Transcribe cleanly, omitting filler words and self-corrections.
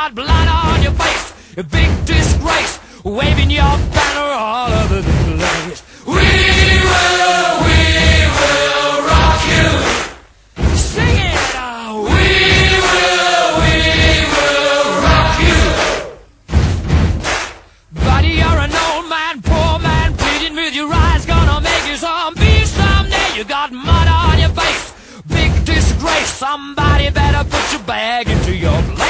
got blood on your face, a big disgrace, waving your banner all over the place. We will rock you. Sing it out. We will rock you. Buddy, you're an old man, poor man, pleading with your eyes, gonna make you zombie someday. You got mud on your face, big disgrace. Somebody better put your bag into your place.